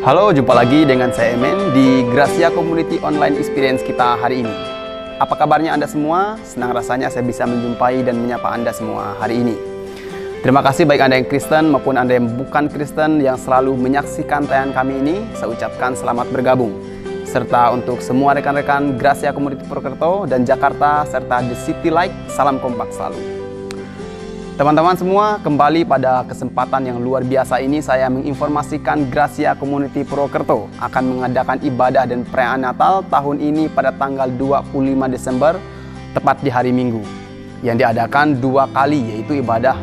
Halo, jumpa lagi dengan saya Emen di Gracia Community Online Experience kita hari ini. Apa kabarnya Anda semua? Senang rasanya saya bisa menjumpai dan menyapa Anda semua hari ini. Terima kasih baik Anda yang Kristen maupun Anda yang bukan Kristen yang selalu menyaksikan tayangan kami ini. Saya ucapkan selamat bergabung. Serta untuk semua rekan-rekan Gracia Community Purwokerto dan Jakarta serta The City Light, salam kompak selalu. Teman-teman semua, kembali pada kesempatan yang luar biasa ini saya menginformasikan Gracia Community Purwokerto akan mengadakan ibadah dan perayaan Natal tahun ini pada tanggal 25 Desember, tepat di hari Minggu, yang diadakan 2 kali, yaitu ibadah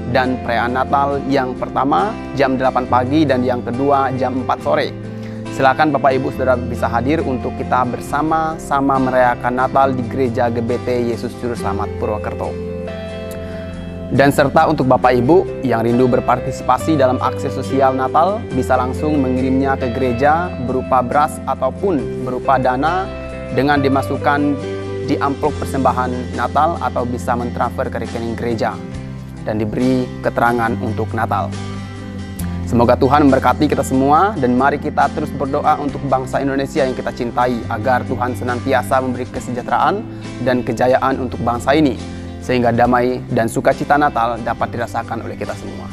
dan perayaan Natal yang pertama jam 8 pagi dan yang kedua jam 4 sore. Silakan Bapak Ibu Saudara bisa hadir untuk kita bersama-sama merayakan Natal di Gereja GBT Yesus Juru Selamat Purwokerto. Dan serta untuk Bapak Ibu yang rindu berpartisipasi dalam aksi sosial Natal, bisa langsung mengirimnya ke gereja berupa beras ataupun berupa dana dengan dimasukkan di amplop persembahan Natal atau bisa mentransfer ke rekening gereja dan diberi keterangan untuk Natal. Semoga Tuhan memberkati kita semua dan mari kita terus berdoa untuk bangsa Indonesia yang kita cintai agar Tuhan senantiasa memberi kesejahteraan dan kejayaan untuk bangsa ini, sehingga damai dan sukacita Natal dapat dirasakan oleh kita semua.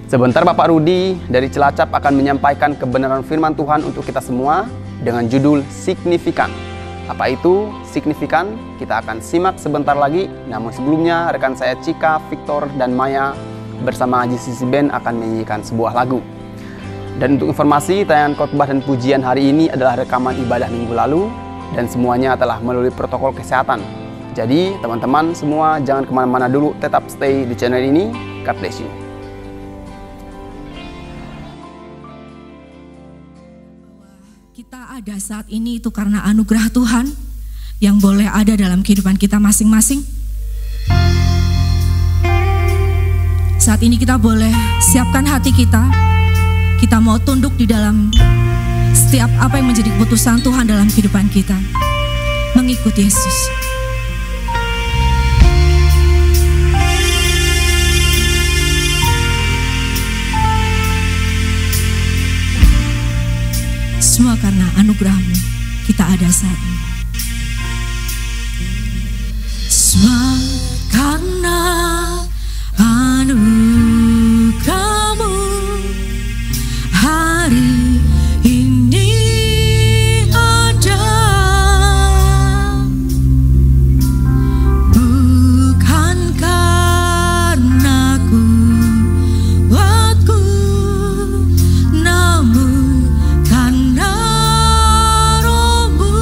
Sebentar Bapak Rudi dari Cilacap akan menyampaikan kebenaran firman Tuhan untuk kita semua dengan judul Signifikan. Apa itu signifikan? Kita akan simak sebentar lagi. Namun sebelumnya rekan saya Cika, Victor, dan Maya bersama GCC Band akan menyanyikan sebuah lagu. Dan untuk informasi, tayangan khotbah dan pujian hari ini adalah rekaman ibadah minggu lalu dan semuanya telah melalui protokol kesehatan. Jadi teman-teman semua jangan kemana-mana dulu, tetap stay di channel ini. God bless you. Kita ada saat ini itu karena anugerah Tuhan yang boleh ada dalam kehidupan kita masing-masing. Saat ini kita boleh siapkan hati kita. Kita mau tunduk di dalam setiap apa yang menjadi keputusan Tuhan dalam kehidupan kita. Mengikut Yesus. Semua karena anugerah-Mu kita ada saat ini. Semua karena anugerah-Mu hari ini ada. Bukan karena kuatku, namun karena Roh-Mu.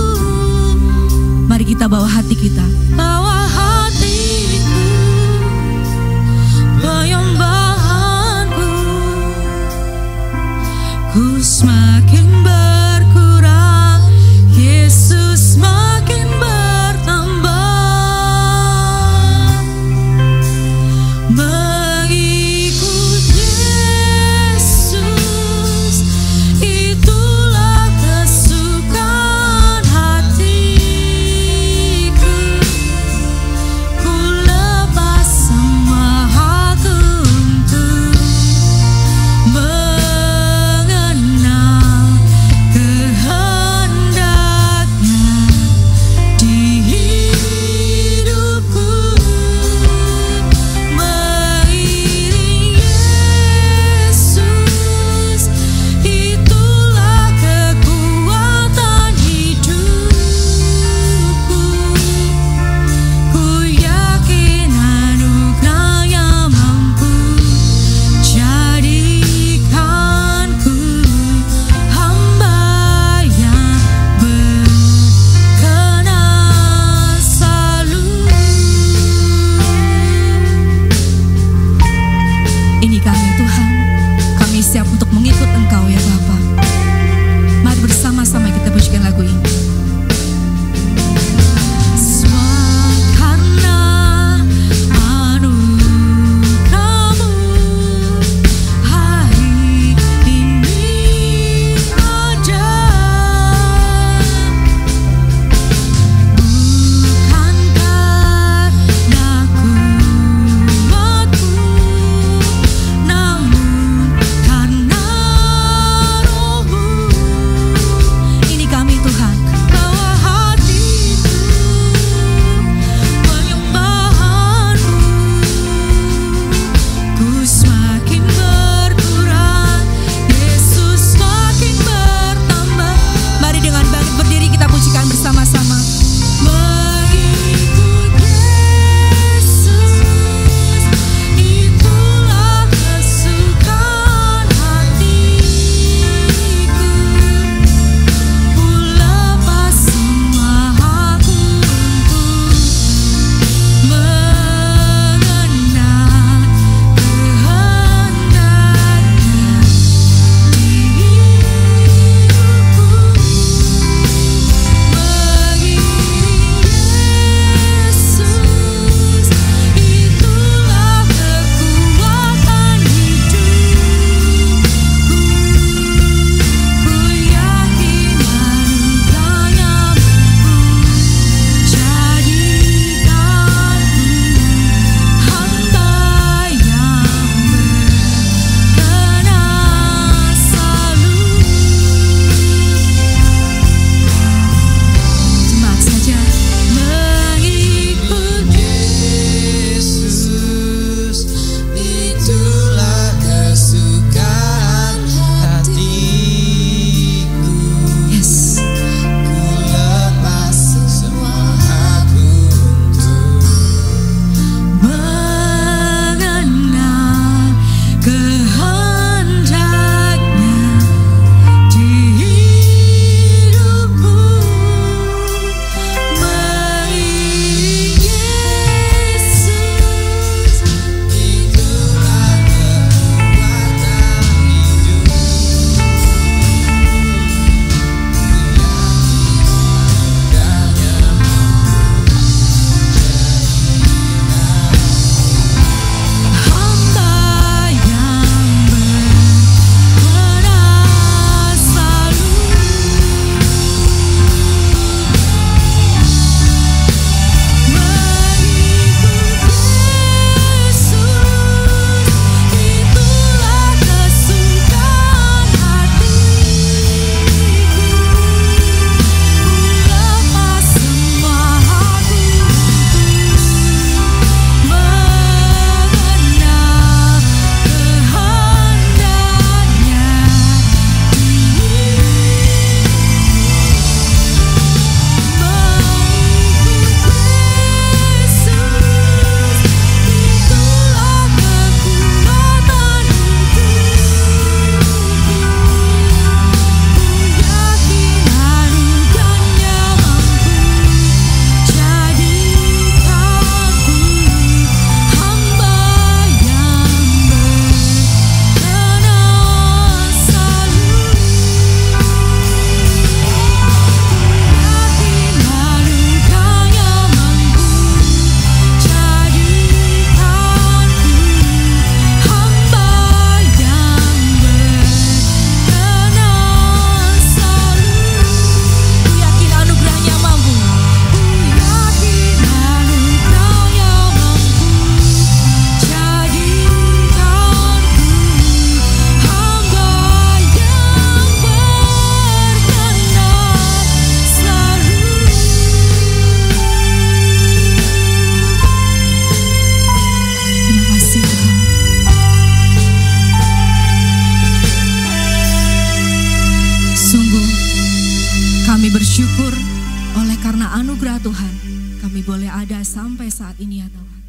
sampai saat ini ya Tuhan.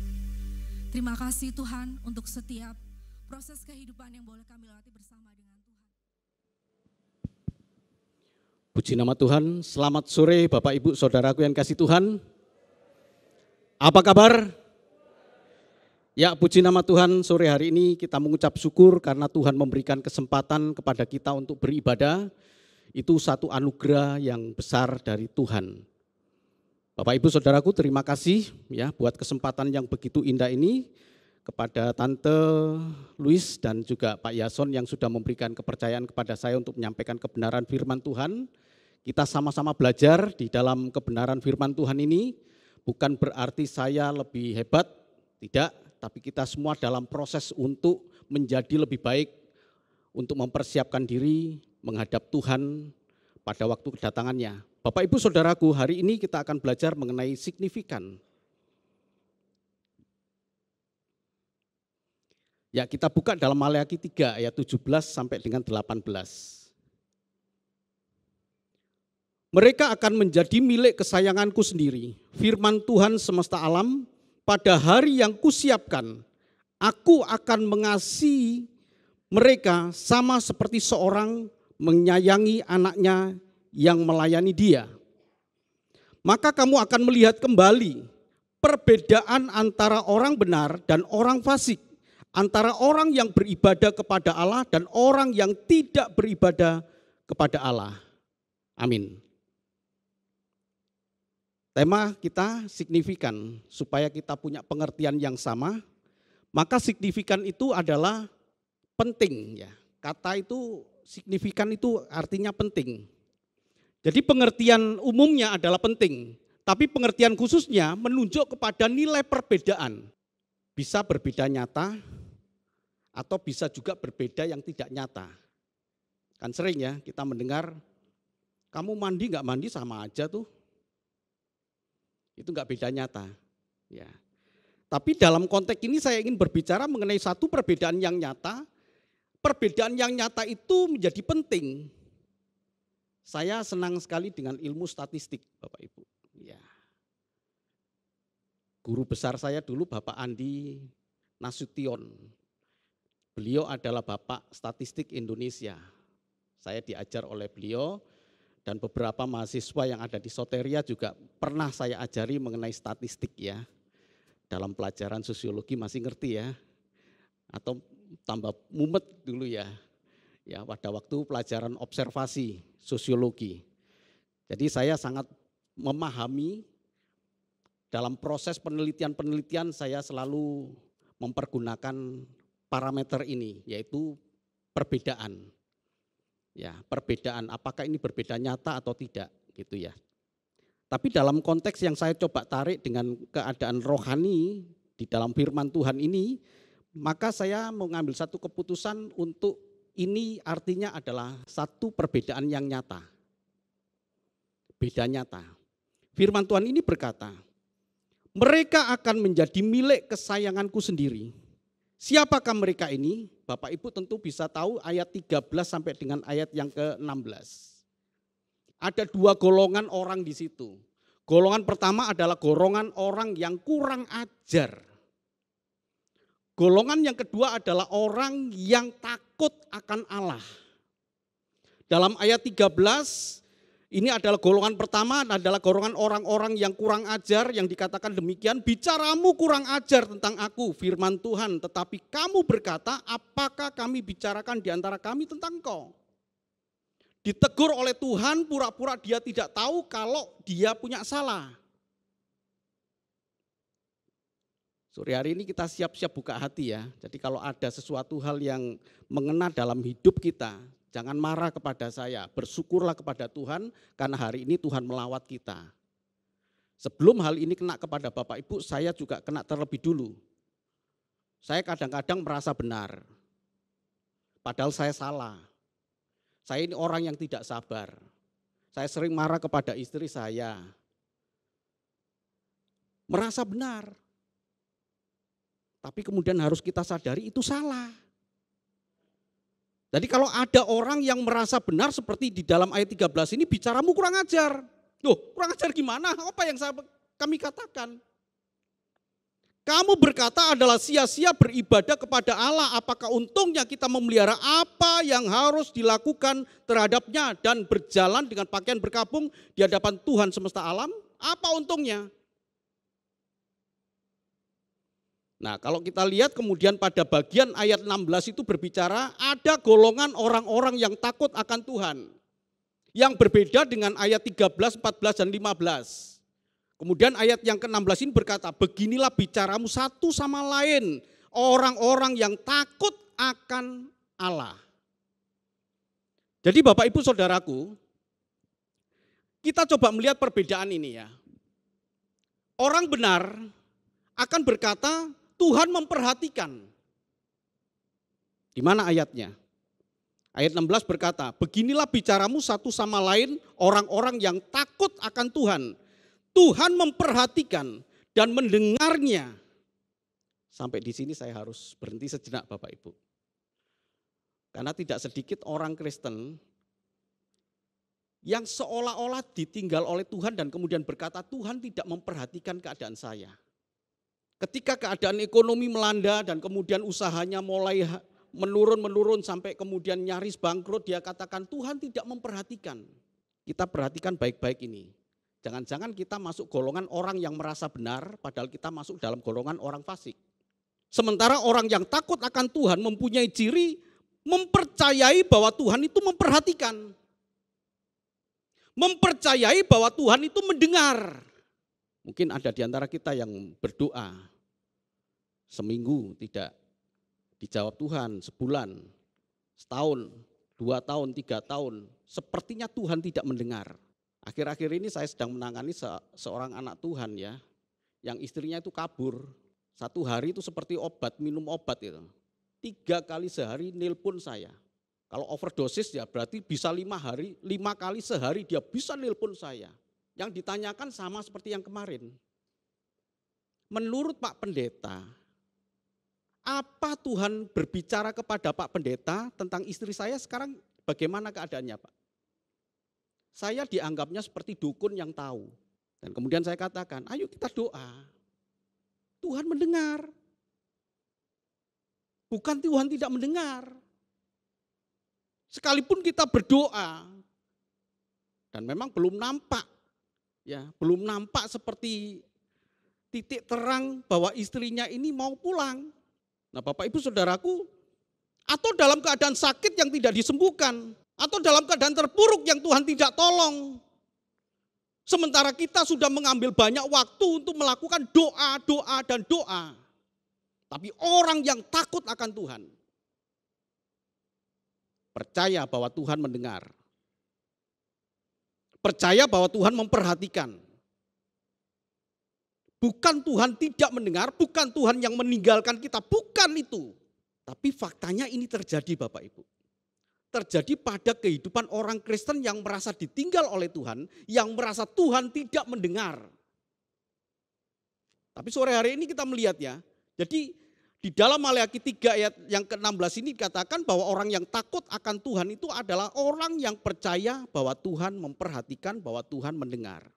Terima kasih Tuhan untuk setiap proses kehidupan yang boleh kami lewati bersama dengan Tuhan. Puji nama Tuhan, selamat sore Bapak Ibu Saudaraku yang kasih Tuhan. Apa kabar? Ya, puji nama Tuhan, sore hari ini kita mengucap syukur karena Tuhan memberikan kesempatan kepada kita untuk beribadah. Itu satu anugerah yang besar dari Tuhan. Bapak Ibu Saudaraku, terima kasih ya buat kesempatan yang begitu indah ini kepada Tante Louis dan juga Pak Yason yang sudah memberikan kepercayaan kepada saya untuk menyampaikan kebenaran firman Tuhan. Kita sama-sama belajar di dalam kebenaran firman Tuhan ini, bukan berarti saya lebih hebat, tidak, tapi kita semua dalam proses untuk menjadi lebih baik, untuk mempersiapkan diri menghadap Tuhan pada waktu kedatangannya. Bapak Ibu Saudaraku, hari ini kita akan belajar mengenai signifikan. Ya, kita buka dalam Maleakhi 3 ayat 17 sampai dengan 18. Mereka akan menjadi milik kesayanganku sendiri, firman Tuhan semesta alam, pada hari yang kusiapkan, aku akan mengasihi mereka sama seperti seorang menyayangi anaknya yang melayani dia. Maka kamu akan melihat kembali perbedaan antara orang benar dan orang fasik, antara orang yang beribadah kepada Allah dan orang yang tidak beribadah kepada Allah. Amin. Tema kita signifikan, supaya kita punya pengertian yang sama, maka signifikan itu adalah penting ya. Kata itu signifikan itu artinya penting. Jadi pengertian umumnya adalah penting, tapi pengertian khususnya menunjuk kepada nilai perbedaan. Bisa berbeda nyata atau bisa juga berbeda yang tidak nyata. Kan sering ya kita mendengar, kamu mandi nggak mandi sama aja tuh. Itu enggak beda nyata. Ya. Tapi dalam konteks ini saya ingin berbicara mengenai satu perbedaan yang nyata. Perbedaan yang nyata itu menjadi penting. Saya senang sekali dengan ilmu statistik, Bapak Ibu. Ya. Guru besar saya dulu Bapak Andi Nasution. Beliau adalah Bapak Statistik Indonesia. Saya diajar oleh beliau. Dan beberapa mahasiswa yang ada di Soteria juga pernah saya ajari mengenai statistik ya. Dalam pelajaran sosiologi masih ngerti ya. Atau tambah mumet dulu ya. Ya, pada waktu pelajaran observasi sosiologi. Jadi saya sangat memahami dalam proses penelitian-penelitian saya selalu mempergunakan parameter ini, yaitu perbedaan. Ya, perbedaan apakah ini berbeda nyata atau tidak gitu ya. Tapi dalam konteks yang saya coba tarik dengan keadaan rohani di dalam firman Tuhan ini, maka saya mengambil satu keputusan untuk ini artinya adalah satu perbedaan yang nyata. Beda nyata. Firman Tuhan ini berkata, mereka akan menjadi milik kesayanganku sendiri. Siapakah mereka ini? Bapak Ibu tentu bisa tahu ayat 13 sampai dengan ayat yang ke-16. Ada dua golongan orang di situ. Golongan pertama adalah golongan orang yang kurang ajar. Golongan yang kedua adalah orang yang takut akan Allah. Dalam ayat 13, ini adalah golongan pertama, adalah golongan orang-orang yang kurang ajar, yang dikatakan demikian, bicaramu kurang ajar tentang aku, firman Tuhan, tetapi kamu berkata, apakah kami bicarakan di antara kami tentang engkau? Ditegur oleh Tuhan, pura-pura dia tidak tahu kalau dia punya salah. Sore hari ini kita siap-siap buka hati ya, jadi kalau ada sesuatu hal yang mengena dalam hidup kita, jangan marah kepada saya, bersyukurlah kepada Tuhan karena hari ini Tuhan melawat kita. Sebelum hal ini kena kepada Bapak Ibu, saya juga kena terlebih dulu. Saya kadang-kadang merasa benar, padahal saya salah. Saya ini orang yang tidak sabar. Saya sering marah kepada istri saya. Merasa benar. Tapi kemudian harus kita sadari itu salah. Jadi kalau ada orang yang merasa benar seperti di dalam ayat 13 ini, bicaramu kurang ajar. Loh, kurang ajar gimana? Apa yang kami katakan? Kamu berkata adalah sia-sia beribadah kepada Allah. Apakah untungnya kita memelihara apa yang harus dilakukan terhadapnya dan berjalan dengan pakaian berkabung di hadapan Tuhan semesta alam? Apa untungnya? Nah, kalau kita lihat kemudian pada bagian ayat 16 itu berbicara ada golongan orang-orang yang takut akan Tuhan. Yang berbeda dengan ayat 13, 14, dan 15. Kemudian ayat yang ke-16 ini berkata, beginilah bicaramu satu sama lain, orang-orang yang takut akan Allah. Jadi Bapak Ibu Saudaraku, kita coba melihat perbedaan ini ya. Orang benar akan berkata, Tuhan memperhatikan. Di mana ayatnya? Ayat 16 berkata, beginilah bicaramu satu sama lain, orang-orang yang takut akan Tuhan. Tuhan memperhatikan dan mendengarnya. Sampai di sini saya harus berhenti sejenak Bapak Ibu. Karena tidak sedikit orang Kristen yang seolah-olah ditinggal oleh Tuhan dan kemudian berkata Tuhan tidak memperhatikan keadaan saya. Ketika keadaan ekonomi melanda dan kemudian usahanya mulai menurun sampai kemudian nyaris bangkrut, dia katakan Tuhan tidak memperhatikan. Kita perhatikan baik-baik ini. Jangan-jangan kita masuk golongan orang yang merasa benar, padahal kita masuk dalam golongan orang fasik. Sementara orang yang takut akan Tuhan mempunyai ciri mempercayai bahwa Tuhan itu memperhatikan. Mempercayai bahwa Tuhan itu mendengar. Mungkin ada di antara kita yang berdoa, seminggu tidak dijawab Tuhan, sebulan, setahun, 2 tahun, 3 tahun. Sepertinya Tuhan tidak mendengar. Akhir-akhir ini saya sedang menangani seorang anak Tuhan ya, yang istrinya itu kabur. 1 hari itu seperti obat, minum obat itu. 3 kali sehari nelpon saya. Kalau overdosis ya berarti bisa 5 kali sehari dia bisa nelpon saya. Yang ditanyakan sama seperti yang kemarin. Menurut Pak Pendeta, apa Tuhan berbicara kepada Pak Pendeta tentang istri saya sekarang bagaimana keadaannya Pak? Saya dianggapnya seperti dukun yang tahu. Dan kemudian saya katakan, ayo kita doa. Tuhan mendengar. Bukan Tuhan tidak mendengar. Sekalipun kita berdoa, dan memang belum nampak, ya belum nampak seperti titik terang bahwa istrinya ini mau pulang. Nah Bapak Ibu Saudaraku, atau dalam keadaan sakit yang tidak disembuhkan, atau dalam keadaan terpuruk yang Tuhan tidak tolong. Sementara kita sudah mengambil banyak waktu untuk melakukan doa, dan doa. Tapi orang yang takut akan Tuhan, percaya bahwa Tuhan mendengar. Percaya bahwa Tuhan memperhatikan. Bukan Tuhan tidak mendengar, bukan Tuhan yang meninggalkan kita, bukan itu. Tapi faktanya ini terjadi Bapak Ibu. Terjadi pada kehidupan orang Kristen yang merasa ditinggal oleh Tuhan, yang merasa Tuhan tidak mendengar. Tapi sore hari ini kita melihat ya, jadi di dalam Maleakhi 3 ayat yang ke-16 ini dikatakan bahwa orang yang takut akan Tuhan itu adalah orang yang percaya bahwa Tuhan memperhatikan, bahwa Tuhan mendengar.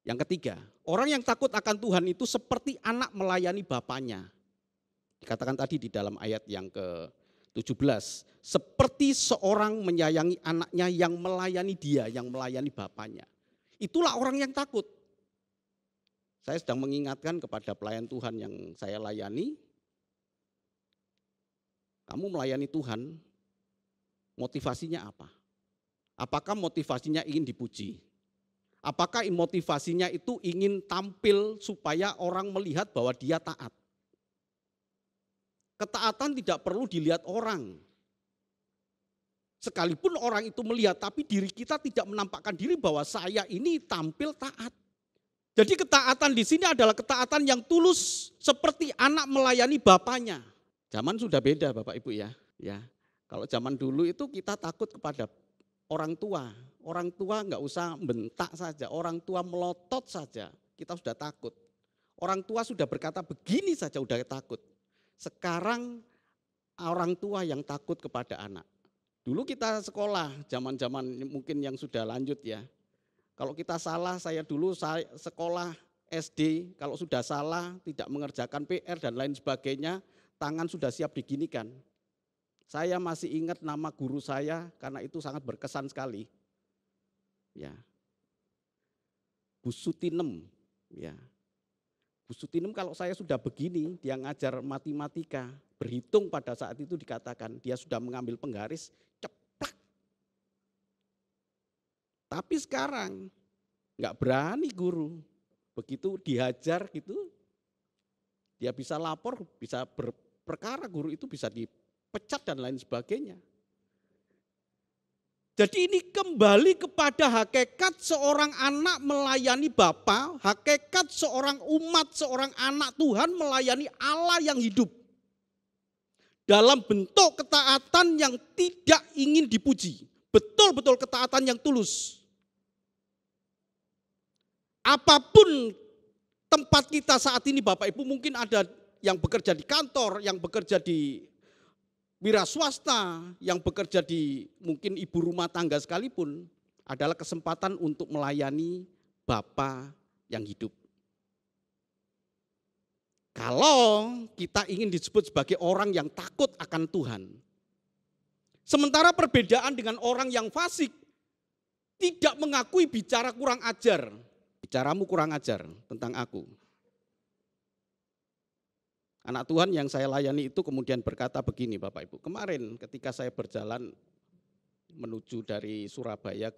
Yang ketiga, orang yang takut akan Tuhan itu seperti anak melayani bapaknya. Dikatakan tadi di dalam ayat yang ke-17, seperti seorang menyayangi anaknya yang melayani dia, yang melayani bapaknya. Itulah orang yang takut. Saya sedang mengingatkan kepada pelayan Tuhan yang saya layani, kamu melayani Tuhan, motivasinya apa? Apakah motivasinya ingin dipuji? Apakah motivasinya itu ingin tampil supaya orang melihat bahwa dia taat? Ketaatan tidak perlu dilihat orang. Sekalipun orang itu melihat, tapi diri kita tidak menampakkan diri bahwa saya ini tampil taat. Jadi ketaatan di sini adalah ketaatan yang tulus seperti anak melayani bapaknya. Zaman sudah beda Bapak Ibu ya. Kalau zaman dulu itu kita takut kepada orang tua. Orang tua enggak usah bentak saja, orang tua melotot saja, kita sudah takut. Orang tua sudah berkata begini saja udah takut. Sekarang orang tua yang takut kepada anak. Dulu kita sekolah, zaman-zaman mungkin yang sudah lanjut ya. Kalau kita salah, saya dulu sekolah SD, kalau sudah salah, tidak mengerjakan PR dan lain sebagainya, tangan sudah siap diginikan. Saya masih ingat nama guru saya karena itu sangat berkesan sekali. Ya. Bu Sutinem, ya. Bu Sutinem kalau saya sudah begini, dia ngajar matematika, berhitung pada saat itu dikatakan dia sudah mengambil penggaris, ceplak. Tapi sekarang nggak berani guru, begitu dihajar gitu, dia bisa lapor, bisa berperkara, guru itu bisa dipecat dan lain sebagainya. Jadi ini kembali kepada hakikat seorang anak melayani Bapa, hakikat seorang umat, seorang anak Tuhan melayani Allah yang hidup. Dalam bentuk ketaatan yang tidak ingin dipuji. Betul-betul ketaatan yang tulus. Apapun tempat kita saat ini Bapak Ibu, mungkin ada yang bekerja di kantor, yang bekerja di wira swasta, yang bekerja di mungkin ibu rumah tangga sekalipun, adalah kesempatan untuk melayani Bapa yang hidup. Kalau kita ingin disebut sebagai orang yang takut akan Tuhan, sementara perbedaan dengan orang yang fasik, tidak mengakui bicara kurang ajar, bicaramu kurang ajar tentang aku. Anak Tuhan yang saya layani itu kemudian berkata begini Bapak Ibu, kemarin ketika saya berjalan menuju dari Surabaya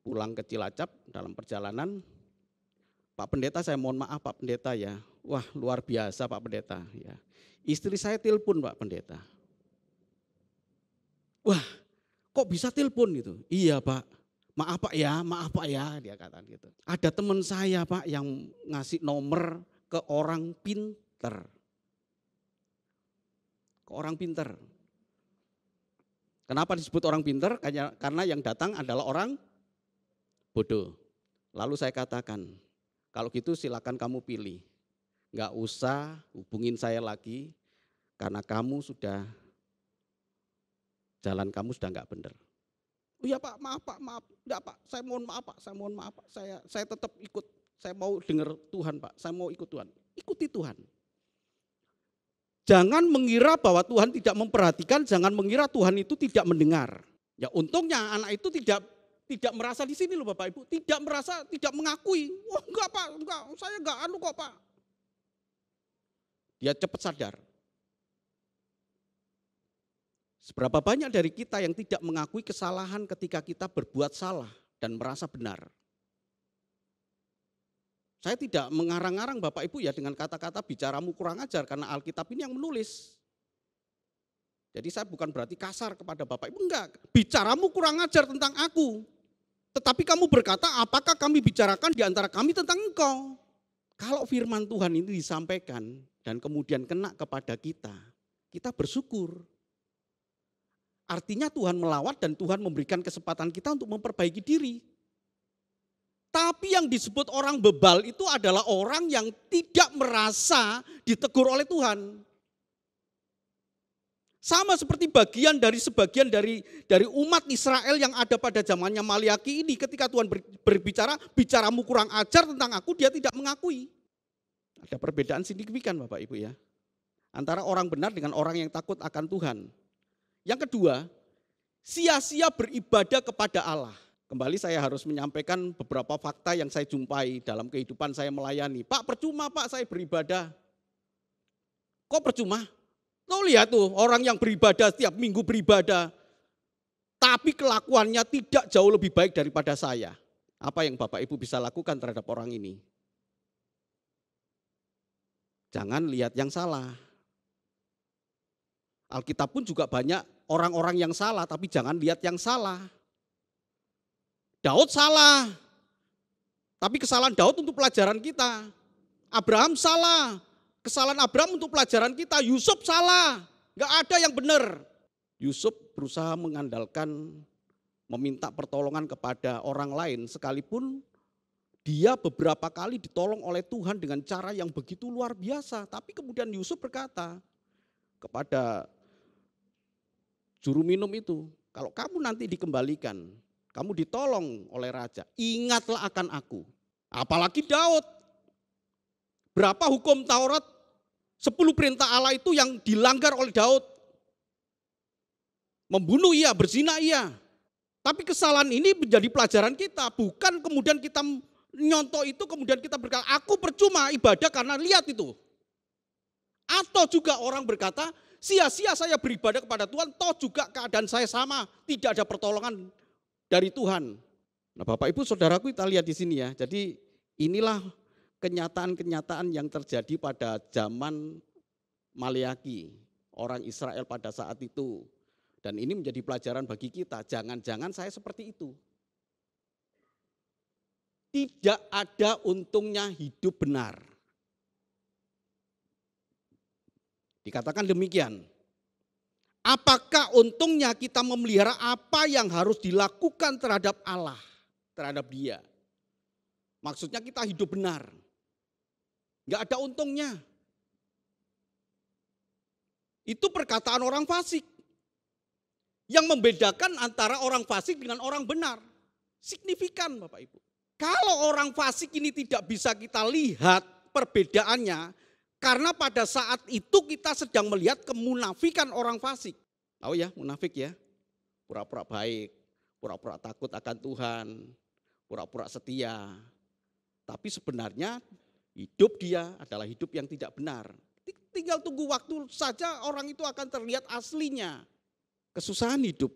pulang ke Cilacap dalam perjalanan, Pak Pendeta saya mohon maaf Pak Pendeta ya, wah luar biasa Pak Pendeta ya. Istri saya telepon Pak Pendeta. Wah kok bisa telepon gitu? Iya Pak, maaf Pak ya dia kata gitu. Ada teman saya Pak yang ngasih nomor ke orang pintar. Ke orang pintar. Kenapa disebut orang pintar? Karena yang datang adalah orang bodoh. Lalu saya katakan, kalau gitu silakan kamu pilih. Enggak usah hubungin saya lagi, karena kamu sudah, jalan kamu sudah enggak benar. Oh iya Pak, maaf Pak, maaf. Enggak Pak, saya mohon maaf Pak, saya tetap ikut. Saya mau dengar Tuhan Pak, saya mau ikut Tuhan. Ikuti Tuhan. Jangan mengira bahwa Tuhan tidak memperhatikan, jangan mengira Tuhan itu tidak mendengar. Ya untungnya anak itu tidak merasa di sini loh Bapak Ibu, tidak merasa, tidak mengakui. Wah enggak Pak, enggak, saya enggak kok Pak. Dia cepat sadar. Seberapa banyak dari kita yang tidak mengakui kesalahan ketika kita berbuat salah dan merasa benar. Saya tidak mengarang-arang Bapak Ibu ya dengan kata-kata bicaramu kurang ajar karena Alkitab ini yang menulis. Jadi saya bukan berarti kasar kepada Bapak Ibu, enggak. Bicaramu kurang ajar tentang aku. Tetapi kamu berkata apakah kami bicarakan di antara kami tentang engkau. Kalau firman Tuhan ini disampaikan dan kemudian kena kepada kita bersyukur. Artinya Tuhan melawat dan Tuhan memberikan kesempatan kita untuk memperbaiki diri. Tapi yang disebut orang bebal itu adalah orang yang tidak merasa ditegur oleh Tuhan. Sama seperti sebagian dari umat Israel yang ada pada zamannya Maliaki ini, ketika Tuhan berbicara, bicaramu kurang ajar tentang aku, dia tidak mengakui. Ada perbedaan signifikan Bapak Ibu ya, antara orang benar dengan orang yang takut akan Tuhan. Yang kedua, sia-sia beribadah kepada Allah. Kembali saya harus menyampaikan beberapa fakta yang saya jumpai dalam kehidupan saya melayani. Pak percuma Pak saya beribadah. Kok percuma? Lo lihat tuh orang yang beribadah setiap minggu beribadah. Tapi kelakuannya tidak jauh lebih baik daripada saya. Apa yang Bapak Ibu bisa lakukan terhadap orang ini? Jangan lihat yang salah. Alkitab pun juga banyak orang-orang yang salah tapi jangan lihat yang salah. Daud salah, tapi kesalahan Daud untuk pelajaran kita. Abraham salah, kesalahan Abraham untuk pelajaran kita. Yusuf salah, gak ada yang benar. Yusuf berusaha mengandalkan, meminta pertolongan kepada orang lain sekalipun dia beberapa kali ditolong oleh Tuhan dengan cara yang begitu luar biasa. Tapi kemudian Yusuf berkata kepada juru minum itu, kalau kamu nanti dikembalikan, kamu ditolong oleh raja, ingatlah akan aku. Apalagi Daud, Berapa hukum Taurat, 10 perintah Allah itu yang dilanggar oleh Daud. Membunuh iya, berzina iya. Tapi kesalahan ini menjadi pelajaran kita, bukan kemudian kita nyontoh itu kemudian kita berkata, aku percuma ibadah karena lihat itu. Atau juga orang berkata, sia-sia saya beribadah kepada Tuhan, toh juga keadaan saya sama, tidak ada pertolongan dari Tuhan. Nah Bapak Ibu Saudaraku, kita lihat di sini ya. Jadi inilah kenyataan-kenyataan yang terjadi pada zaman Maleaki, orang Israel pada saat itu. Dan ini menjadi pelajaran bagi kita, jangan-jangan saya seperti itu. Tidak ada untungnya hidup benar. Dikatakan demikian. Apakah untungnya kita memelihara apa yang harus dilakukan terhadap Allah, terhadap Dia? Maksudnya kita hidup benar. Enggak ada untungnya. Itu perkataan orang fasik. Yang membedakan antara orang fasik dengan orang benar. Signifikan Bapak Ibu. Kalau orang fasik ini tidak bisa kita lihat perbedaannya, karena pada saat itu kita sedang melihat kemunafikan orang fasik. Tahu ya munafik ya, pura-pura baik, pura-pura takut akan Tuhan, pura-pura setia. Tapi sebenarnya hidup dia adalah hidup yang tidak benar. Tinggal tunggu waktu saja orang itu akan terlihat aslinya. Kesusahan hidup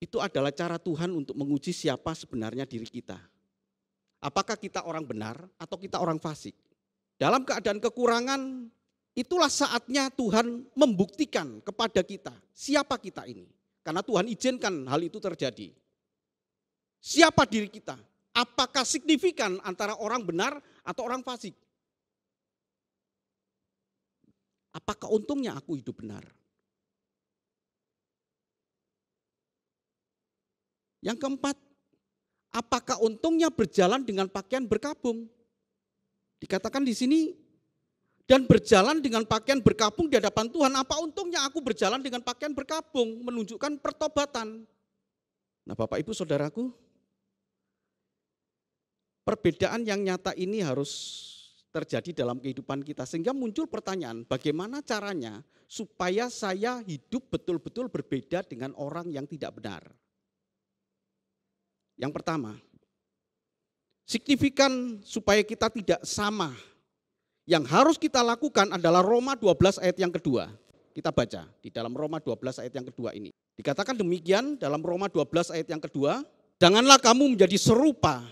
itu adalah cara Tuhan untuk menguji siapa sebenarnya diri kita. Apakah kita orang benar atau kita orang fasik? Dalam keadaan kekurangan, itulah saatnya Tuhan membuktikan kepada kita siapa kita ini. Karena Tuhan izinkan hal itu terjadi. Siapa diri kita? Apakah signifikan antara orang benar atau orang fasik? Apakah untungnya aku hidup benar? Yang keempat, apakah untungnya berjalan dengan pakaian berkabung? Dikatakan di sini, dan berjalan dengan pakaian berkabung di hadapan Tuhan. Apa untungnya aku berjalan dengan pakaian berkabung? Menunjukkan pertobatan. Nah Bapak Ibu Saudaraku, perbedaan yang nyata ini harus terjadi dalam kehidupan kita. Sehingga muncul pertanyaan, bagaimana caranya supaya saya hidup betul-betul berbeda dengan orang yang tidak benar? Yang pertama, signifikan supaya kita tidak sama. Yang harus kita lakukan adalah Roma 12 ayat yang kedua. Kita baca di dalam Roma 12 ayat yang kedua ini. Dikatakan demikian dalam Roma 12 ayat yang kedua. Janganlah kamu menjadi serupa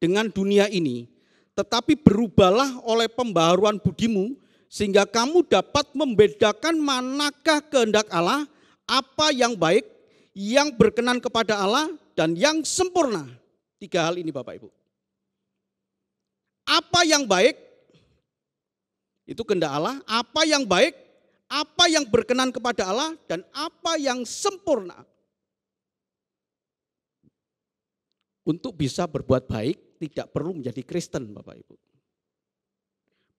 dengan dunia ini, tetapi berubahlah oleh pembaharuan budimu, sehingga kamu dapat membedakan manakah kehendak Allah, apa yang baik, yang berkenan kepada Allah, dan yang sempurna. 3 hal ini Bapak Ibu. Apa yang baik, itu kehendak Allah, apa yang baik, apa yang berkenan kepada Allah, dan apa yang sempurna. Untuk bisa berbuat baik, tidak perlu menjadi Kristen Bapak Ibu.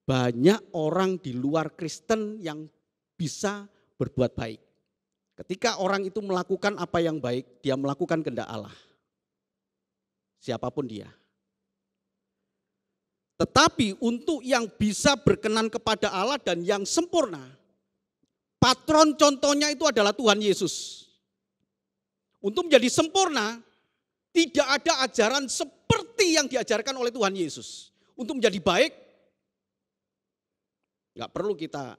Banyak orang di luar Kristen yang bisa berbuat baik. Ketika orang itu melakukan apa yang baik, dia melakukan kehendak Allah. Siapapun dia. Tetapi untuk yang bisa berkenan kepada Allah dan yang sempurna, patron contohnya itu adalah Tuhan Yesus. Untuk menjadi sempurna, tidak ada ajaran seperti yang diajarkan oleh Tuhan Yesus. Untuk menjadi baik, enggak perlu kita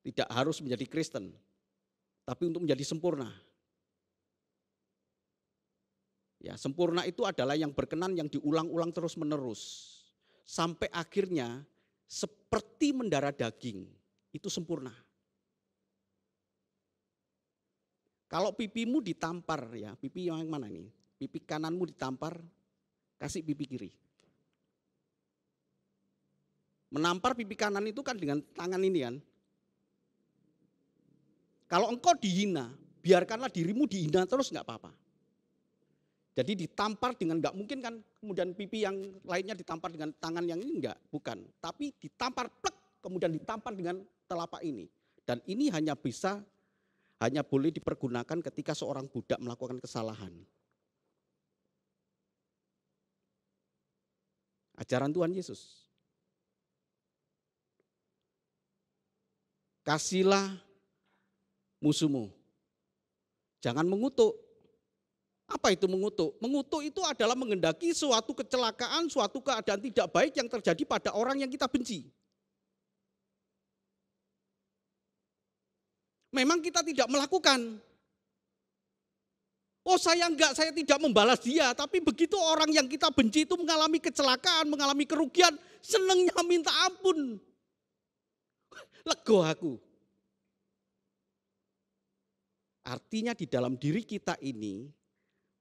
tidak harus menjadi Kristen, tapi untuk menjadi sempurna. Ya, sempurna itu adalah yang berkenan, yang diulang-ulang terus-menerus. Sampai akhirnya seperti mendarah daging, itu sempurna. Kalau pipimu ditampar, ya pipi yang mana nih? Pipi kananmu ditampar, kasih pipi kiri. Menampar pipi kanan itu kan dengan tangan ini kan. Kalau engkau dihina, biarkanlah dirimu dihina terus enggak apa-apa. Jadi ditampar dengan enggak mungkin kan kemudian pipi yang lainnya ditampar dengan tangan yang ini enggak, bukan. Tapi ditampar plek, kemudian ditampar dengan telapak ini. Dan ini hanya boleh dipergunakan ketika seorang budak melakukan kesalahan. Ajaran Tuhan Yesus. Kasihlah musuhmu. Jangan mengutuk. Apa itu mengutuk? Mengutuk itu adalah menghendaki suatu kecelakaan, suatu keadaan tidak baik yang terjadi pada orang yang kita benci. Memang kita tidak melakukan. Oh saya tidak membalas dia, tapi begitu orang yang kita benci itu mengalami kecelakaan, mengalami kerugian, senangnya minta ampun. Lego aku. Artinya di dalam diri kita ini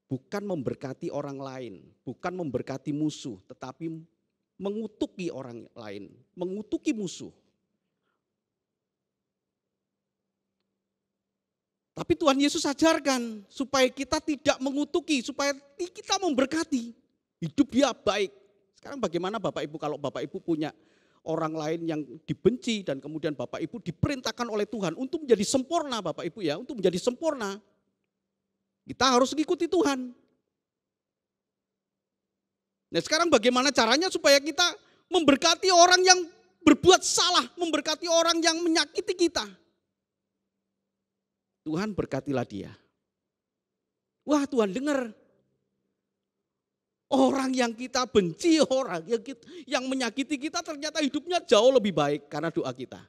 bukan memberkati orang lain, bukan memberkati musuh, tetapi mengutuki orang lain, mengutuki musuh. Tapi Tuhan Yesus ajarkan supaya kita tidak mengutuki, supaya kita memberkati. Hidup dia baik. Sekarang bagaimana Bapak Ibu kalau Bapak Ibu punya orang lain yang dibenci dan kemudian Bapak Ibu diperintahkan oleh Tuhan untuk menjadi sempurna Bapak Ibu ya, untuk menjadi sempurna. Kita harus mengikuti Tuhan. Nah sekarang bagaimana caranya supaya kita memberkati orang yang berbuat salah, memberkati orang yang menyakiti kita. Tuhan berkatilah dia. Wah Tuhan dengar. Orang yang kita benci, orang yang menyakiti kita ternyata hidupnya jauh lebih baik karena doa kita.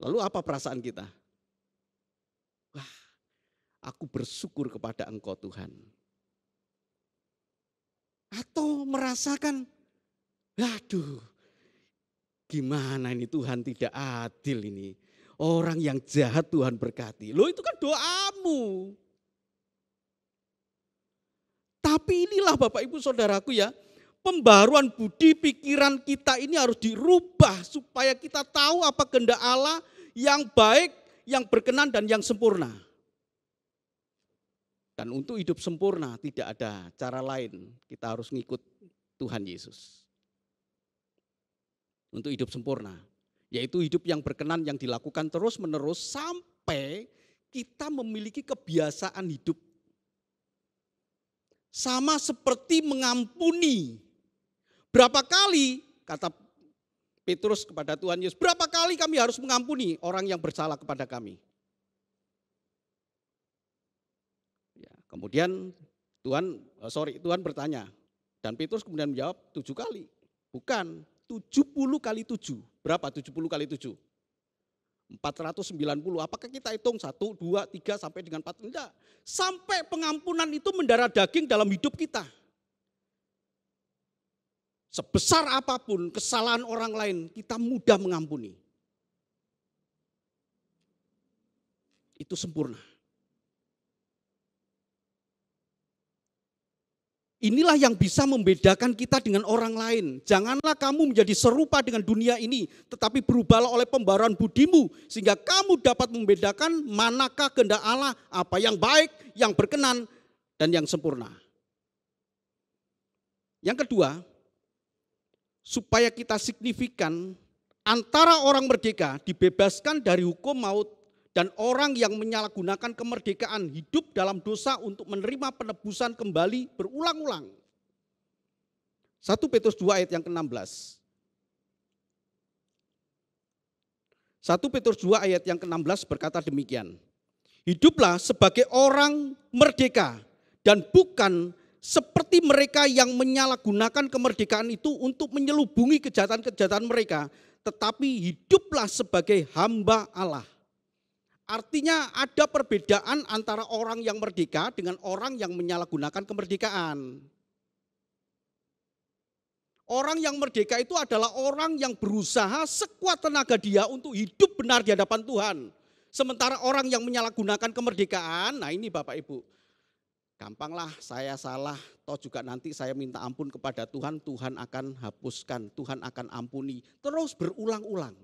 Lalu apa perasaan kita? Wah, aku bersyukur kepada Engkau Tuhan. Atau merasakan, aduh, gimana ini Tuhan tidak adil ini. Orang yang jahat Tuhan berkati. Loh itu kan doamu. Tapi inilah Bapak Ibu Saudaraku ya, pembaruan budi pikiran kita ini harus dirubah supaya kita tahu apa kehendak Allah yang baik, yang berkenan dan yang sempurna. Dan untuk hidup sempurna tidak ada cara lain, kita harus ngikut Tuhan Yesus. Untuk hidup sempurna, yaitu hidup yang berkenan yang dilakukan terus-menerus sampai kita memiliki kebiasaan hidup. Sama seperti mengampuni. Berapa kali, kata Petrus kepada Tuhan Yesus, berapa kali kami harus mengampuni orang yang bersalah kepada kami? Ya, kemudian Tuhan bertanya, dan Petrus kemudian menjawab 7 kali. Bukan, 70 kali 7. Berapa 70 kali 7? 490, apakah kita hitung 1, 2, 3 sampai dengan 4? Enggak, sampai pengampunan itu mendarah daging dalam hidup kita. Sebesar apapun kesalahan orang lain, kita mudah mengampuni. Itu sempurna. Inilah yang bisa membedakan kita dengan orang lain. Janganlah kamu menjadi serupa dengan dunia ini, tetapi berubahlah oleh pembaruan budimu, sehingga kamu dapat membedakan manakah kehendak Allah, apa yang baik, yang berkenan, dan yang sempurna. Yang kedua, supaya kita signifikan antara orang merdeka dibebaskan dari hukum maut dan orang yang menyalahgunakan kemerdekaan hidup dalam dosa untuk menerima penebusan kembali berulang-ulang. 1 Petrus 2 ayat yang ke-16. 1 Petrus 2 ayat yang ke-16 berkata demikian. Hiduplah sebagai orang merdeka dan bukan seperti mereka yang menyalahgunakan kemerdekaan itu untuk menyelubungi kejahatan-kejahatan mereka, tetapi hiduplah sebagai hamba Allah. Artinya ada perbedaan antara orang yang merdeka dengan orang yang menyalahgunakan kemerdekaan. Orang yang merdeka itu adalah orang yang berusaha sekuat tenaga dia untuk hidup benar di hadapan Tuhan. Sementara orang yang menyalahgunakan kemerdekaan, nah ini Bapak Ibu, gampanglah saya salah, toh juga nanti saya minta ampun kepada Tuhan, Tuhan akan hapuskan, Tuhan akan ampuni. Terus berulang-ulang.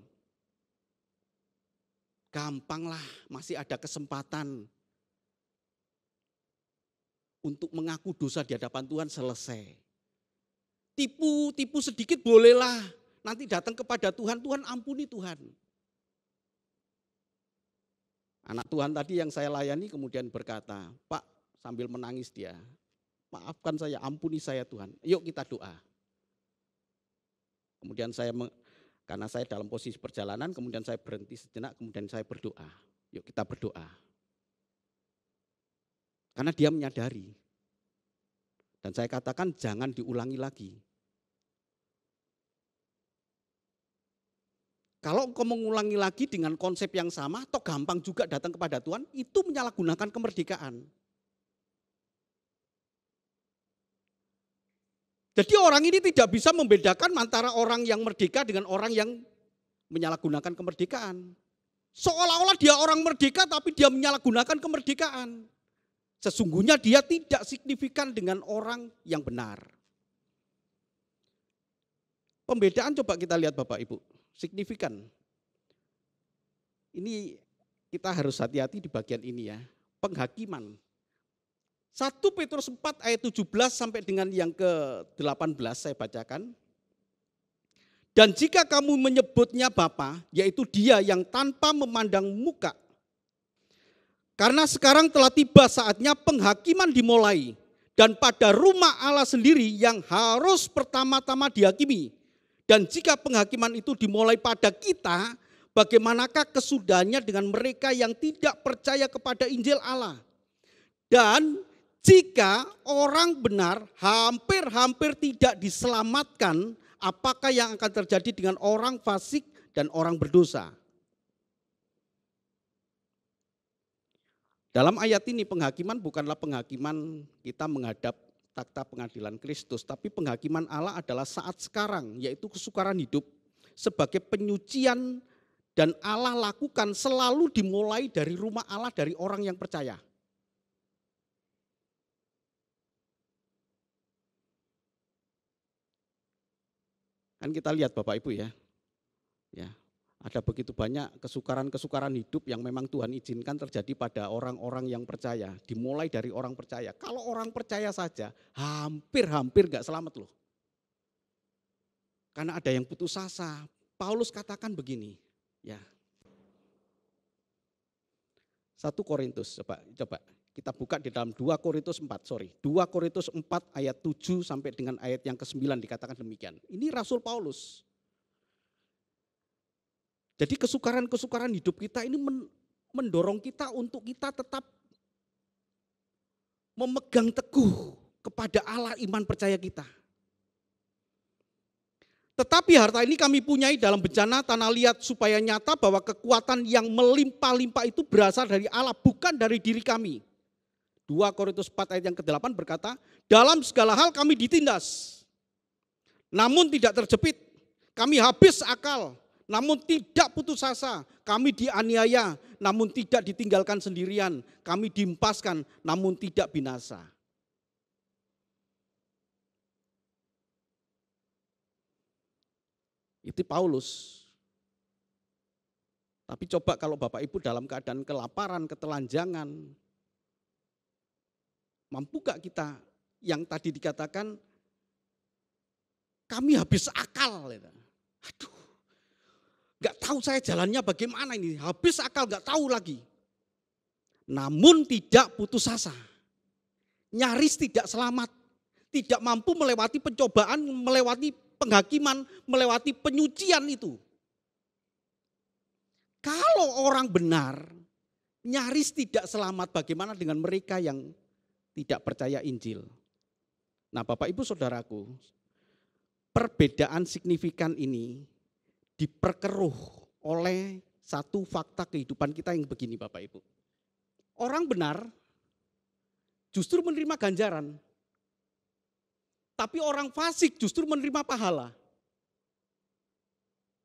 Gampanglah, masih ada kesempatan untuk mengaku dosa di hadapan Tuhan, selesai. Tipu sedikit bolehlah, nanti datang kepada Tuhan, Tuhan ampuni Tuhan. Anak Tuhan tadi yang saya layani kemudian berkata, Pak, sambil menangis dia, maafkan saya, ampuni saya Tuhan, yuk kita doa. Kemudian karena saya dalam posisi perjalanan, kemudian saya berhenti sejenak, kemudian saya berdoa. Yuk kita berdoa. Karena dia menyadari. Dan saya katakan jangan diulangi lagi. Kalau engkau mengulangi lagi dengan konsep yang sama atau gampang juga datang kepada Tuhan, itu menyalahgunakan kemerdekaan. Jadi orang ini tidak bisa membedakan antara orang yang merdeka dengan orang yang menyalahgunakan kemerdekaan. Seolah-olah dia orang merdeka tapi dia menyalahgunakan kemerdekaan. Sesungguhnya dia tidak signifikan dengan orang yang benar. Pembedaan coba kita lihat Bapak Ibu, signifikan. Ini kita harus hati-hati di bagian ini ya, penghakiman. 1 Petrus 4 ayat 17 sampai dengan yang ke-18 saya bacakan. Dan jika kamu menyebutnya Bapa, yaitu Dia yang tanpa memandang muka. Karena sekarang telah tiba saatnya penghakiman dimulai. Dan pada rumah Allah sendiri yang harus pertama-tama dihakimi. Dan jika penghakiman itu dimulai pada kita, bagaimanakah kesudahannya dengan mereka yang tidak percaya kepada Injil Allah? Dan jika orang benar hampir-hampir tidak diselamatkan, apakah yang akan terjadi dengan orang fasik dan orang berdosa? Dalam ayat ini penghakiman bukanlah penghakiman kita menghadap takhta pengadilan Kristus, tapi penghakiman Allah adalah saat sekarang, yaitu kesukaran hidup sebagai penyucian dan Allah lakukan selalu dimulai dari rumah Allah, dari orang yang percaya. Kan kita lihat Bapak Ibu ya, ada begitu banyak kesukaran-kesukaran hidup yang memang Tuhan izinkan terjadi pada orang-orang yang percaya. Dimulai dari orang percaya. Kalau orang percaya saja hampir gak selamat loh. Karena ada yang putus asa. Paulus katakan begini, ya. 1 Korintus, coba kita buka di dalam 2 Korintus 4 ayat 7 sampai dengan ayat yang ke-9 dikatakan demikian. Ini Rasul Paulus. Jadi kesukaran-kesukaran hidup kita ini mendorong kita untuk kita tetap memegang teguh kepada Allah iman percaya kita. Tetapi harta ini kami punyai dalam bencana tanah liat supaya nyata bahwa kekuatan yang melimpah-limpah itu berasal dari Allah, bukan dari diri kami. 2 Korintus 4 ayat yang ke-8 berkata, dalam segala hal kami ditindas, namun tidak terjepit, kami habis akal, namun tidak putus asa, kami dianiaya, namun tidak ditinggalkan sendirian, kami diempaskan, namun tidak binasa. Itu Paulus. Tapi coba kalau Bapak Ibu dalam keadaan kelaparan, ketelanjangan, mampu gak kita yang tadi dikatakan kami habis akal. Aduh, gak tahu saya jalannya bagaimana ini, habis akal gak tahu lagi. Namun tidak putus asa, nyaris tidak selamat, tidak mampu melewati pencobaan, melewati penghakiman, melewati penyucian itu. Kalau orang benar nyaris tidak selamat, bagaimana dengan mereka yang tidak percaya Injil? Nah Bapak Ibu Saudaraku, perbedaan signifikan ini diperkeruh oleh satu fakta kehidupan kita yang begini Bapak Ibu. Orang benar justru menerima ganjaran, tapi orang fasik justru menerima pahala.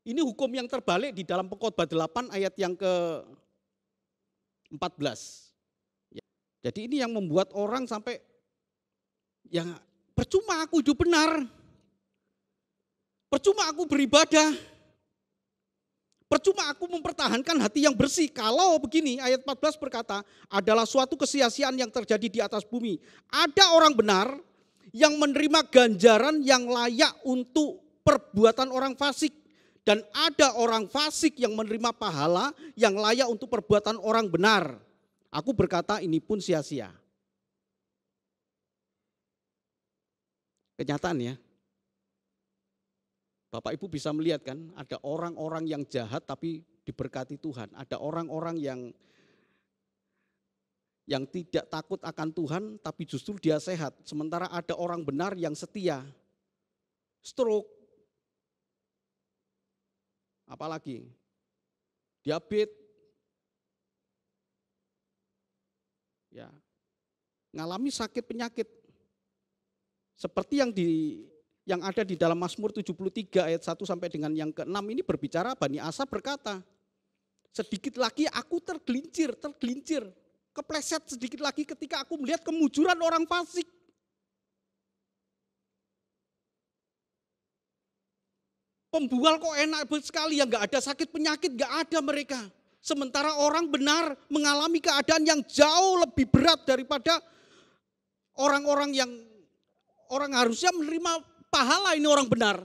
Ini hukum yang terbalik di dalam Pengkhotbah 8 ayat yang ke-14. Jadi ini yang membuat orang sampai, ya percuma aku hidup benar, percuma aku beribadah, percuma aku mempertahankan hati yang bersih. Kalau begini, ayat 14 berkata, adalah suatu kesia-siaan yang terjadi di atas bumi. Ada orang benar yang menerima ganjaran yang layak untuk perbuatan orang fasik. Dan ada orang fasik yang menerima pahala yang layak untuk perbuatan orang benar. Aku berkata ini pun sia-sia. Kenyataan ya. Bapak Ibu bisa melihat kan, ada orang-orang yang jahat tapi diberkati Tuhan. Ada orang-orang yang tidak takut akan Tuhan tapi justru dia sehat. Sementara ada orang benar yang setia, stroke, apalagi diabetes, ya, ngalami sakit penyakit. Seperti yang ada di dalam Mazmur 73 ayat 1 sampai dengan yang ke-6 ini berbicara, Bani Asaf berkata, sedikit lagi aku tergelincir, kepleset sedikit lagi ketika aku melihat kemujuran orang fasik. Pembual kok enak sekali, yang gak ada sakit penyakit, gak ada mereka. Sementara orang benar mengalami keadaan yang jauh lebih berat daripada orang-orang yang orang harusnya menerima pahala, ini orang benar.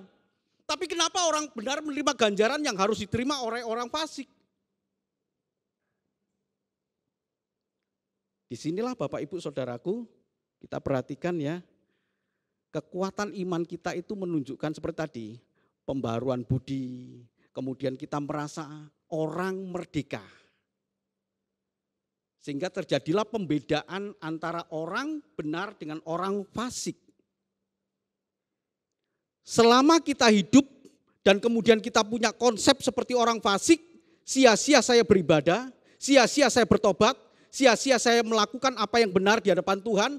Tapi kenapa orang benar menerima ganjaran yang harus diterima oleh orang fasik? Disinilah Bapak Ibu Saudaraku, kita perhatikan ya, kekuatan iman kita itu menunjukkan seperti tadi, pembaruan budi, kemudian kita merasa orang merdeka. Sehingga terjadilah pembedaan antara orang benar dengan orang fasik. Selama kita hidup dan kemudian kita punya konsep seperti orang fasik, sia-sia saya beribadah, sia-sia saya bertobat, sia-sia saya melakukan apa yang benar di hadapan Tuhan,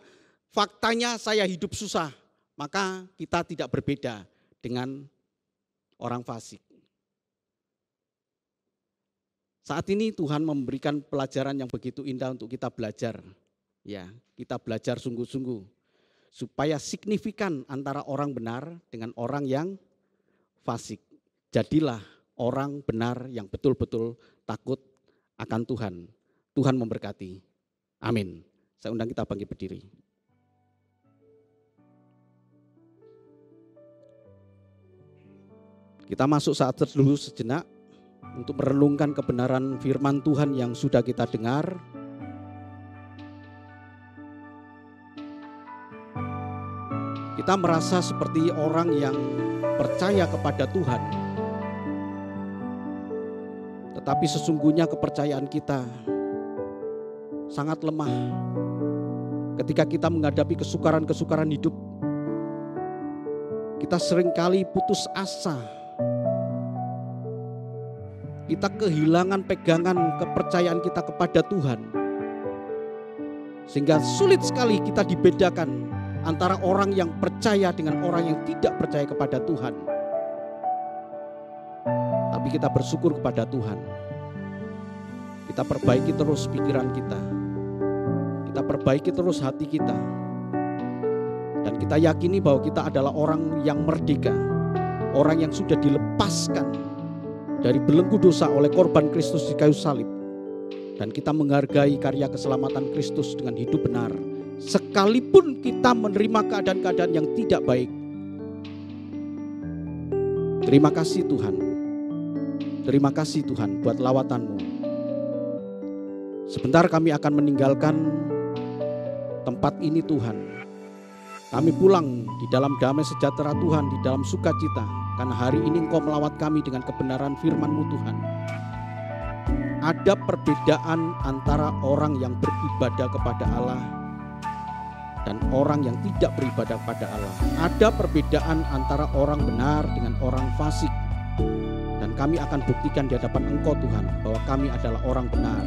faktanya saya hidup susah. Maka kita tidak berbeda dengan orang fasik. Saat ini Tuhan memberikan pelajaran yang begitu indah untuk kita belajar. Ya, kita belajar sungguh-sungguh supaya signifikan antara orang benar dengan orang yang fasik. Jadilah orang benar yang betul-betul takut akan Tuhan. Tuhan memberkati. Amin. Saya undang kita bangkit berdiri. Kita masuk saat teduh sejenak untuk merenungkan kebenaran firman Tuhan yang sudah kita dengar. Kita merasa seperti orang yang percaya kepada Tuhan. Tetapi sesungguhnya kepercayaan kita sangat lemah. Ketika kita menghadapi kesukaran-kesukaran hidup, kita seringkali putus asa. Kita kehilangan pegangan kepercayaan kita kepada Tuhan. Sehingga sulit sekali kita dibedakan antara orang yang percaya dengan orang yang tidak percaya kepada Tuhan. Tapi kita bersyukur kepada Tuhan. Kita perbaiki terus pikiran kita. Kita perbaiki terus hati kita. Dan kita yakini bahwa kita adalah orang yang merdeka. Orang yang sudah dilepaskan dari belenggu dosa oleh korban Kristus di kayu salib. Dan kita menghargai karya keselamatan Kristus dengan hidup benar. Sekalipun kita menerima keadaan-keadaan yang tidak baik. Terima kasih Tuhan. Terima kasih Tuhan buat lawatan-Mu. Sebentar kami akan meninggalkan tempat ini Tuhan. Kami pulang di dalam damai sejahtera Tuhan, di dalam sukacita. Karena hari ini Engkau melawat kami dengan kebenaran firman-Mu Tuhan. Ada perbedaan antara orang yang beribadah kepada Allah dan orang yang tidak beribadah kepada Allah. Ada perbedaan antara orang benar dengan orang fasik. Dan kami akan buktikan di hadapan Engkau Tuhan bahwa kami adalah orang benar.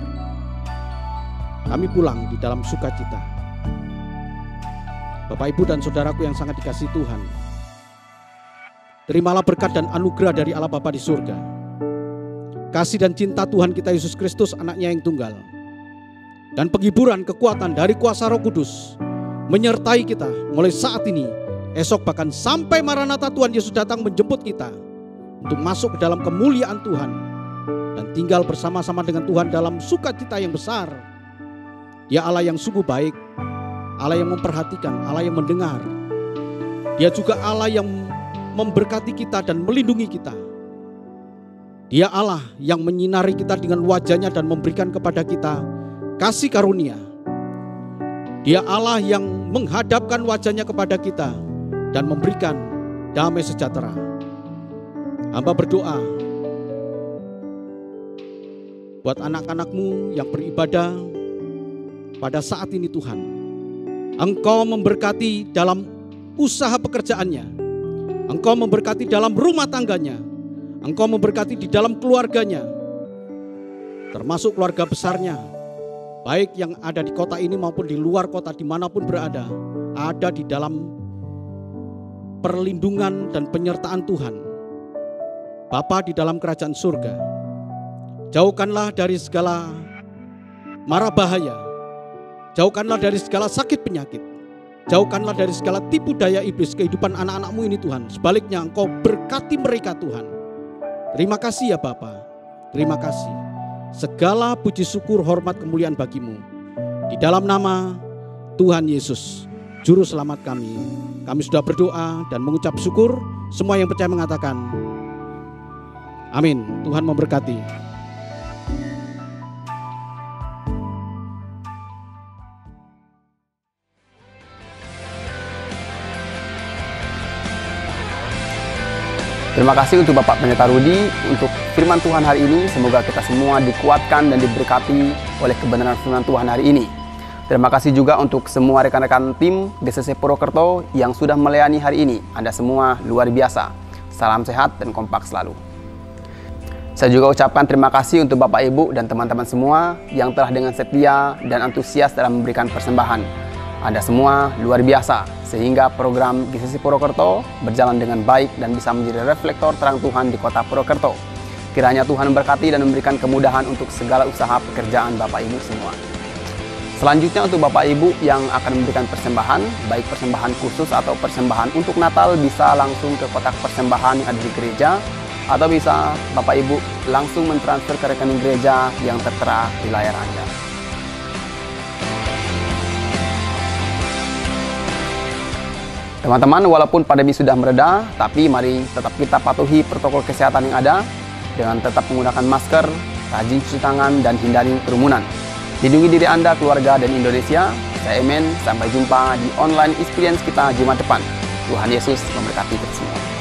Kami pulang di dalam sukacita. Bapak, Ibu, dan saudaraku yang sangat dikasihi Tuhan, terimalah berkat dan anugerah dari Allah Bapa di surga. Kasih dan cinta Tuhan kita Yesus Kristus, anaknya yang tunggal, dan penghiburan kekuatan dari kuasa Roh Kudus menyertai kita mulai saat ini, esok, bahkan sampai Maranatha Tuhan Yesus datang menjemput kita untuk masuk ke dalam kemuliaan Tuhan dan tinggal bersama-sama dengan Tuhan dalam sukacita yang besar. Dia Allah yang sungguh baik, Allah yang memperhatikan, Allah yang mendengar. Dia juga Allah yang memberkati kita dan melindungi kita. Dia Allah yang menyinari kita dengan wajahnya dan memberikan kepada kita kasih karunia. Dia Allah yang menghadapkan wajahnya kepada kita dan memberikan damai sejahtera. Hamba berdoa buat anak-anak-Mu yang beribadah pada saat ini Tuhan. Engkau memberkati dalam usaha pekerjaannya. Engkau memberkati dalam rumah tangganya. Engkau memberkati di dalam keluarganya. Termasuk keluarga besarnya. Baik yang ada di kota ini maupun di luar kota, dimanapun berada. Ada di dalam perlindungan dan penyertaan Tuhan. Bapa di dalam kerajaan surga, jauhkanlah dari segala mara bahaya. Jauhkanlah dari segala sakit penyakit. Jauhkanlah dari segala tipu daya iblis kehidupan anak-anak-Mu ini Tuhan. Sebaliknya Engkau berkati mereka Tuhan. Terima kasih ya Bapa. Terima kasih. Segala puji syukur hormat kemuliaan bagi-Mu. Di dalam nama Tuhan Yesus, Juru Selamat kami. Kami sudah berdoa dan mengucap syukur. Semua yang percaya mengatakan amin. Tuhan memberkati. Terima kasih untuk Bapak Pendeta Rudi untuk firman Tuhan hari ini. Semoga kita semua dikuatkan dan diberkati oleh kebenaran firman Tuhan hari ini. Terima kasih juga untuk semua rekan-rekan tim GCC Purwokerto yang sudah melayani hari ini. Anda semua luar biasa. Salam sehat dan kompak selalu. Saya juga ucapkan terima kasih untuk Bapak Ibu dan teman-teman semua yang telah dengan setia dan antusias dalam memberikan persembahan. Anda semua luar biasa, sehingga program GCC Purwokerto berjalan dengan baik dan bisa menjadi reflektor terang Tuhan di kota Purwokerto. Kiranya Tuhan memberkati dan memberikan kemudahan untuk segala usaha pekerjaan Bapak Ibu semua. Selanjutnya untuk Bapak Ibu yang akan memberikan persembahan, baik persembahan khusus atau persembahan untuk Natal, bisa langsung ke kotak persembahan yang ada di gereja, atau bisa Bapak Ibu langsung mentransfer ke rekening gereja yang tertera di layar Anda. Teman-teman, walaupun pandemi sudah mereda, tapi mari tetap kita patuhi protokol kesehatan yang ada dengan tetap menggunakan masker, rajin cuci tangan, dan hindari kerumunan. Lindungi diri Anda, keluarga, dan Indonesia. Saya Emen, sampai jumpa di online experience kita Jumat depan. Tuhan Yesus memberkati kita semua.